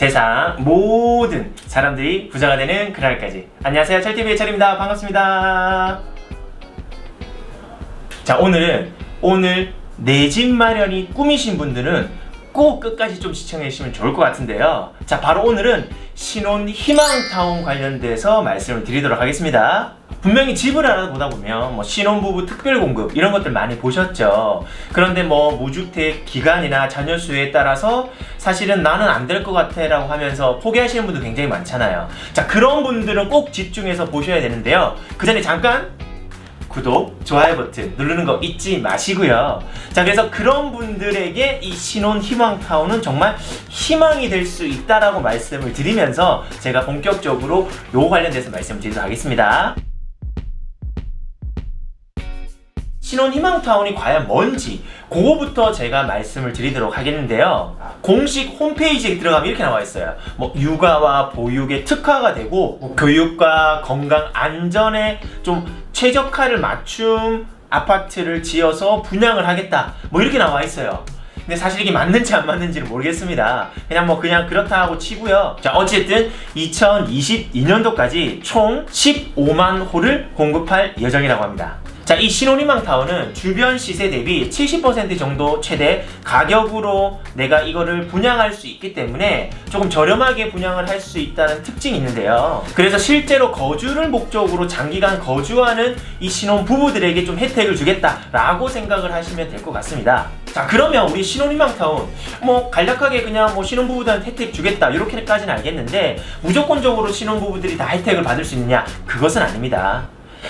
세상 모든 사람들이 부자가 되는 그날까지. 안녕하세요, 철TV의 철입니다. 반갑습니다. 자, 오늘 내 집 마련이 꿈이신 분들은 꼭 끝까지 좀 시청해 주시면 좋을 것 같은데요. 자, 바로 오늘은 신혼 희망타운 관련돼서 말씀을 드리도록 하겠습니다. 분명히 집을 알아보다 보면 신혼부부 특별공급 이런 것들 많이 보셨죠. 그런데 무주택 기간이나 자녀 수에 따라서 사실은 나는 안 될 것 같아 라고 하면서 포기하시는 분들 굉장히 많잖아요. 자, 그런 분들은 꼭 집중해서 보셔야 되는데요. 그 전에 잠깐 구독, 좋아요 버튼 누르는 거 잊지 마시고요. 자, 그래서 그런 분들에게 이 신혼 희망타운은 정말 희망이 될 수 있다라고 말씀을 드리면서 제가 본격적으로 요 관련돼서 말씀을 드리도록 하겠습니다. 신혼 희망타운이 과연 뭔지 그거부터 제가 말씀을 드리도록 하겠는데요. 공식 홈페이지에 들어가면 이렇게 나와 있어요. 육아와 보육에 특화가 되고 교육과 건강 안전에 좀 최적화를 맞춘 아파트를 지어서 분양을 하겠다, 이렇게 나와 있어요. 근데 사실 이게 맞는지 안 맞는지는 모르겠습니다. 그냥 그렇다 하고 치고요. 자, 어쨌든 2022년도까지 총 15만 호를 공급할 예정이라고 합니다. 자, 이 신혼희망타운은 주변 시세 대비 70% 정도 최대 가격으로 내가 이거를 분양할 수 있기 때문에 조금 저렴하게 분양을 할 수 있다는 특징이 있는데요. 그래서 실제로 거주를 목적으로 장기간 거주하는 이 신혼 부부들에게 좀 혜택을 주겠다라고 생각을 하시면 될 것 같습니다. 자, 그러면 우리 신혼희망타운 간략하게 그냥 신혼부부들한테 혜택 주겠다 이렇게까지는 알겠는데 무조건적으로 신혼부부들이 다 혜택을 받을 수 있느냐? 그것은 아닙니다.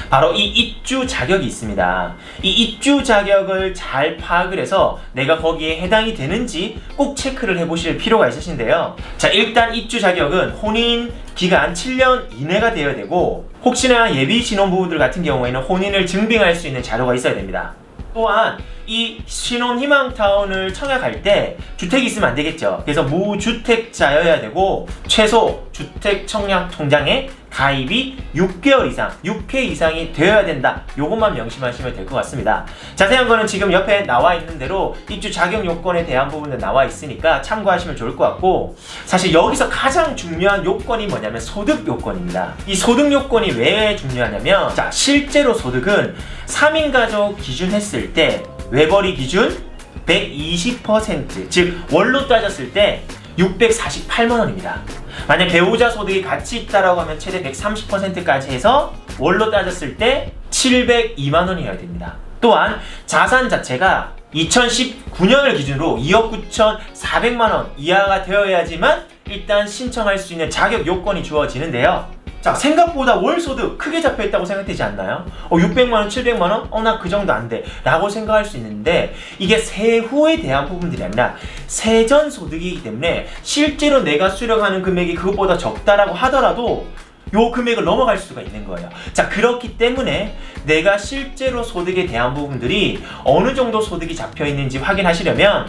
바로 이 입주 자격이 있습니다. 이 입주 자격을 잘 파악을 해서 내가 거기에 해당이 되는지 꼭 체크를 해보실 필요가 있으신데요. 자, 일단 입주 자격은 혼인 기간 7년 이내가 되어야 되고, 혹시나 예비 신혼부부들 같은 경우에는 혼인을 증빙할 수 있는 자료가 있어야 됩니다. 또한 이 신혼희망타운을 청약할 때 주택이 있으면 안 되겠죠. 그래서 무주택자여야 되고 최소 주택청약통장에 가입이 6개월 이상, 6회 이상이 되어야 된다. 요것만 명심하시면 될 것 같습니다. 자세한 거는 지금 옆에 나와 있는 대로 입주 자격 요건에 대한 부분은 나와 있으니까 참고하시면 좋을 것 같고, 사실 여기서 가장 중요한 요건이 뭐냐면 소득 요건입니다. 이 소득 요건이 왜 중요하냐면, 자, 실제로 소득은 3인 가족 기준 했을 때 외벌이 기준 120%, 즉 원로 따졌을 때 648만 원입니다. 만약 배우자 소득이 같이 있다라고 하면 최대 130%까지 해서 원로 따졌을 때 702만 원이어야 됩니다. 또한 자산 자체가 2019년을 기준으로 2억 9,400만 원 이하가 되어야지만 일단 신청할 수 있는 자격 요건이 주어지는데요. 자, 생각보다 월 소득 크게 잡혀있다고 생각되지 않나요? 600만원, 700만원? 나 그 정도 안 돼 라고 생각할 수 있는데, 이게 세후에 대한 부분들이 아니라 세전 소득이기 때문에 실제로 내가 수령하는 금액이 그것보다 적다라고 하더라도 요 금액을 넘어갈 수가 있는 거예요. 자, 그렇기 때문에 내가 실제로 소득에 대한 부분들이 어느 정도 소득이 잡혀 있는지 확인하시려면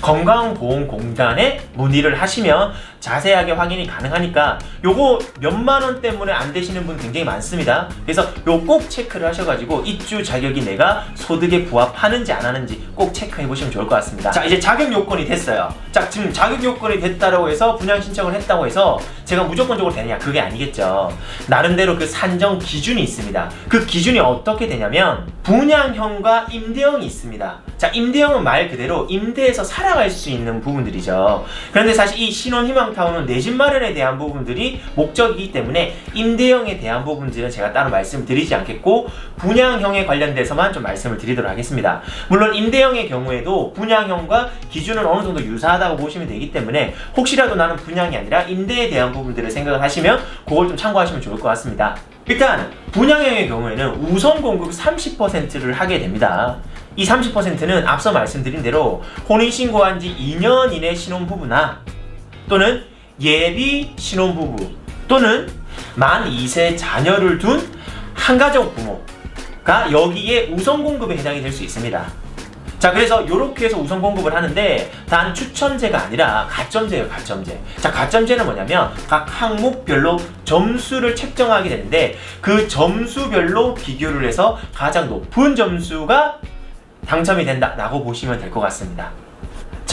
건강보험공단에 문의를 하시면 자세하게 확인이 가능하니까, 요거 몇만 원 때문에 안 되시는 분 굉장히 많습니다. 그래서 요 꼭 체크를 하셔가지고 입주 자격이 내가 소득에 부합하는지 안 하는지 꼭 체크해 보시면 좋을 것 같습니다. 자, 이제 자격 요건이 됐어요. 자, 지금 자격 요건이 됐다고 해서 분양 신청을 했다고 해서 제가 무조건적으로 되느냐? 그게 아니겠죠. 나름대로 그 산정 기준이 있습니다. 그 기준이 어떻게 되냐면 분양형과 임대형이 있습니다. 자, 임대형은 말 그대로 임대해서 살아갈 수 있는 부분들이죠. 그런데 사실 이 신혼희망타운은 내 집 마련에 대한 부분들이 목적이기 때문에 임대형에 대한 부분들은 제가 따로 말씀을 드리지 않겠고, 분양형에 관련돼서만 좀 말씀을 드리도록 하겠습니다. 물론 임대형의 경우에도 분양형과 기준은 어느 정도 유사하다고 보시면 되기 때문에 혹시라도 나는 분양이 아니라 임대에 대한 부분들을 생각을 하시면 그걸 좀 참고하시면 좋을 것 같습니다. 일단 분양형의 경우에는 우선 공급 30%를 하게 됩니다. 이 30%는 앞서 말씀드린 대로 혼인신고한 지 2년 이내 신혼부부나 또는 예비 신혼부부 또는 만 2세 자녀를 둔 한가족 부모가 여기에 우선 공급에 해당이 될 수 있습니다. 자, 그래서 이렇게 해서 우선 공급을 하는데 단 추천제가 아니라 가점제예요. 가점제. 자, 가점제는 뭐냐면 각 항목별로 점수를 책정하게 되는데 그 점수별로 비교를 해서 가장 높은 점수가 당첨이 된다라고 보시면 될 것 같습니다.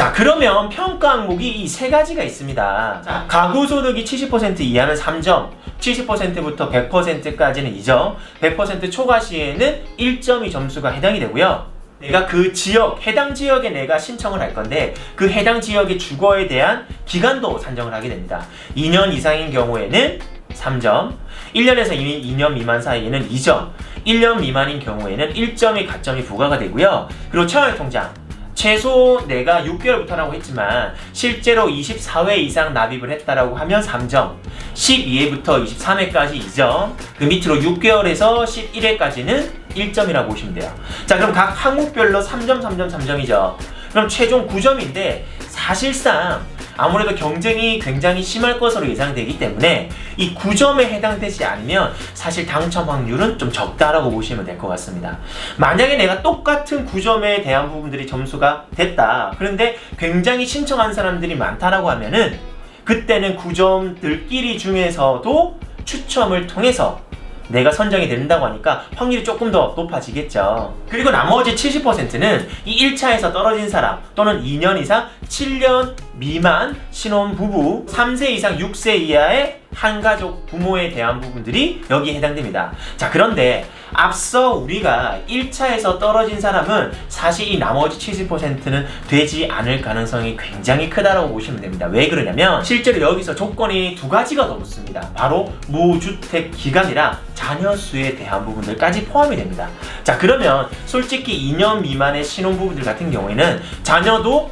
자, 그러면 평가 항목이 이 세 가지가 있습니다. 자, 가구 소득이 70% 이하는 3점, 70%부터 100%까지는 2점, 100% 초과 시에는 1점이 점수가 해당이 되고요. 내가 그 지역, 해당 지역에 내가 신청을 할 건데 그 해당 지역의 주거에 대한 기간도 산정을 하게 됩니다. 2년 이상인 경우에는 3점, 1년에서 2년 미만 사이에는 2점, 1년 미만인 경우에는 1점의 가점이 부과가 되고요. 그리고 청약통장, 최소 내가 6개월부터라고 했지만 실제로 24회 이상 납입을 했다라고 하면 3점, 12회부터 23회까지 2점, 그 밑으로 6개월에서 11회까지는 1점이라고 보시면 돼요. 자, 그럼 각 항목별로 3점, 3점, 3점이죠. 그럼 최종 9점인데 사실상 아무래도 경쟁이 굉장히 심할 것으로 예상되기 때문에 이 9점에 해당되지 않으면 사실 당첨 확률은 좀 적다라고 보시면 될 것 같습니다. 만약에 내가 똑같은 9점에 대한 부분들이 점수가 됐다. 그런데 굉장히 신청한 사람들이 많다라고 하면은 그때는 9점들끼리 중에서도 추첨을 통해서 내가 선정이 된다고 하니까 확률이 조금 더 높아지겠죠. 그리고 나머지 70%는 이 1차에서 떨어진 사람 또는 2년 이상 7년 미만 신혼부부 3세 이상 6세 이하의 한가족 부모에 대한 부분들이 여기에 해당됩니다. 자, 그런데 앞서 우리가 1차에서 떨어진 사람은 사실 이 나머지 70%는 되지 않을 가능성이 굉장히 크다라고 보시면 됩니다. 왜 그러냐면 실제로 여기서 조건이 두 가지가 더 붙습니다. 바로 무주택 기간이랑 자녀 수에 대한 부분들까지 포함이 됩니다. 자, 그러면 솔직히 2년 미만의 신혼부부들 같은 경우에는 자녀도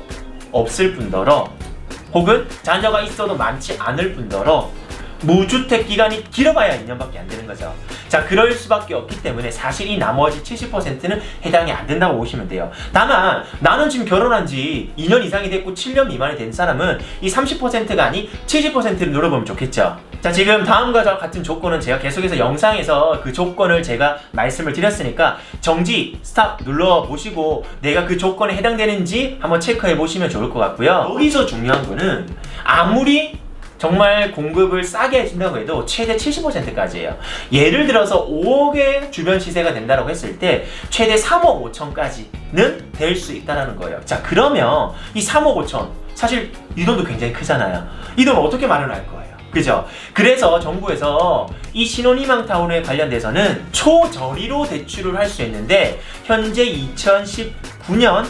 없을 뿐더러 혹은 자녀가 있어도 많지 않을 뿐더러 무주택 기간이 길어봐야 2년밖에 안 되는 거죠. 자, 그럴 수밖에 없기 때문에 사실 이 나머지 70%는 해당이 안 된다고 보시면 돼요. 다만 나는 지금 결혼한 지 2년 이상이 됐고 7년 미만이 된 사람은 이 30%가 아닌 70%를 노려보면 좋겠죠. 자, 지금 다음과 같은 조건은 제가 계속해서 영상에서 그 조건을 제가 말씀을 드렸으니까 정지, 스탑 눌러보시고 내가 그 조건에 해당되는지 한번 체크해 보시면 좋을 것 같고요. 여기서 중요한 거는 아무리 정말 공급을 싸게 해준다고 해도 최대 70%까지예요. 예를 들어서 5억의 주변 시세가 된다고 했을 때 최대 3억 5천까지는 될 수 있다는 거예요. 자, 그러면 이 3억 5천 사실 이 돈도 굉장히 크잖아요. 이 돈 어떻게 마련할 거예요? 그죠? 그래서 정부에서 이 신혼희망타운에 관련돼서는 초저리로 대출을 할 수 있는데 현재 2019년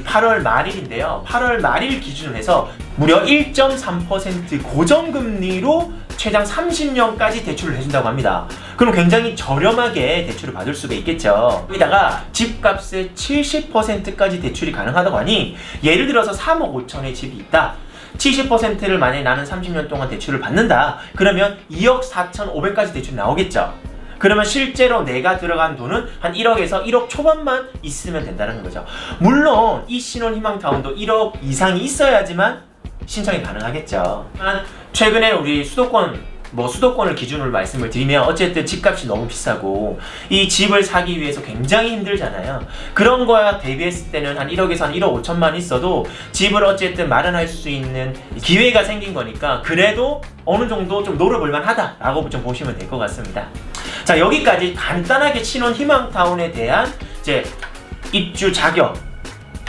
8월 말일인데요. 8월 말일 기준으로 해서 무려 1.3% 고정금리로 최장 30년까지 대출을 해준다고 합니다. 그럼 굉장히 저렴하게 대출을 받을 수가 있겠죠. 여기다가 집값의 70%까지 대출이 가능하다고 하니 예를 들어서 3억 5천의 집이 있다. 70%를 만약에 나는 30년 동안 대출을 받는다. 그러면 2억 4,500까지 대출이 나오겠죠. 그러면 실제로 내가 들어간 돈은 한 1억에서 1억 초반만 있으면 된다는 거죠. 물론 이 신혼희망타운도 1억 이상이 있어야지만 신청이 가능하겠죠. 최근에 우리 수도권을 기준으로 말씀을 드리면 어쨌든 집값이 너무 비싸고 이 집을 사기 위해서 굉장히 힘들잖아요. 그런 거야 대비했을 때는 한 1억에서 한 1억 5천만 있어도 집을 어쨌든 마련할 수 있는 기회가 생긴 거니까 그래도 어느 정도 좀 노려볼 만하다라고 좀 보시면 될 것 같습니다. 자, 여기까지 간단하게 신혼희망타운에 대한 이제 입주 자격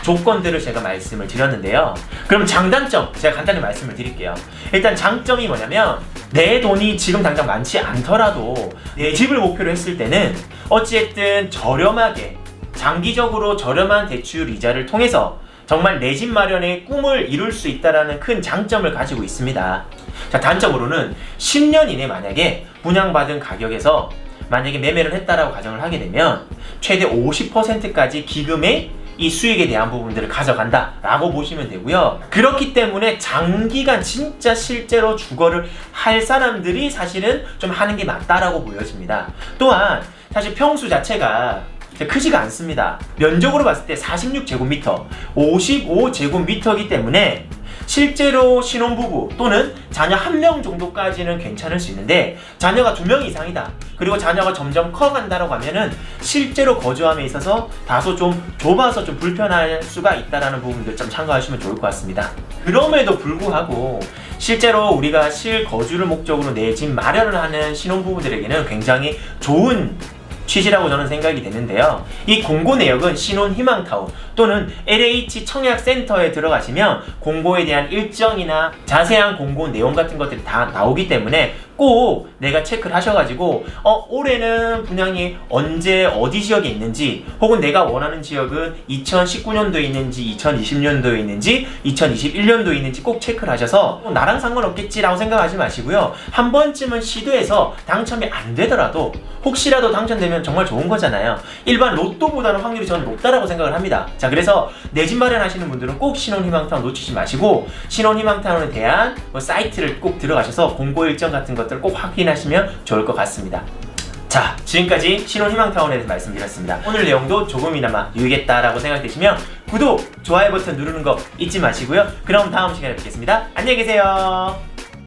조건들을 제가 말씀을 드렸는데요. 그럼 장단점 제가 간단히 말씀을 드릴게요. 일단 장점이 뭐냐면 내 돈이 지금 당장 많지 않더라도 내 집을 목표로 했을 때는 어찌됐든 저렴하게 장기적으로 저렴한 대출 이자를 통해서 정말 내 집 마련의 꿈을 이룰 수 있다는 큰 장점을 가지고 있습니다. 자, 단점으로는 10년 이내 만약에 분양받은 가격에서 만약에 매매를 했다라고 가정을 하게 되면 최대 50%까지 기금의 이 수익에 대한 부분들을 가져간다 라고 보시면 되고요. 그렇기 때문에 장기간 진짜 실제로 주거를 할 사람들이 사실은 좀 하는 게 맞다라고 보여집니다. 또한 사실 평수 자체가 크지가 않습니다. 면적으로 봤을 때 46제곱미터, 55제곱미터이기 때문에 실제로 신혼부부 또는 자녀 1명 정도까지는 괜찮을 수 있는데 자녀가 2명 이상이다. 그리고 자녀가 점점 커간다고 하면은 실제로 거주함에 있어서 다소 좀 좁아서 좀 불편할 수가 있다는 부분들 좀 참고하시면 좋을 것 같습니다. 그럼에도 불구하고 실제로 우리가 실거주를 목적으로 내 집 마련을 하는 신혼부부들에게는 굉장히 좋은 취지라고 저는 생각이 되는데요. 이 공고 내역은 신혼희망타운 또는 LH 청약센터에 들어가시면 공고에 대한 일정이나 자세한 공고 내용 같은 것들이 다 나오기 때문에 꼭 내가 체크를 하셔가지고 올해는 분양이 언제 어디 지역에 있는지, 혹은 내가 원하는 지역은 2019년도에 있는지 2020년도에 있는지 2021년도에 있는지 꼭 체크를 하셔서 나랑 상관없겠지라고 생각하지 마시고요. 한 번쯤은 시도해서 당첨이 안 되더라도 혹시라도 당첨되면 정말 좋은 거잖아요. 일반 로또보다는 확률이 저는 높다라고 생각을 합니다. 자, 그래서 내 집 마련하시는 분들은 꼭 신혼희망타운 놓치지 마시고 신혼희망타운에 대한 사이트를 꼭 들어가셔서 공고 일정 같은 것들을 꼭 확인하시면 좋을 것 같습니다. 자, 지금까지 신혼희망타운에 대해서 말씀드렸습니다. 오늘 내용도 조금이나마 유익했다라고 생각되시면 구독, 좋아요 버튼 누르는 거 잊지 마시고요. 그럼 다음 시간에 뵙겠습니다. 안녕히 계세요.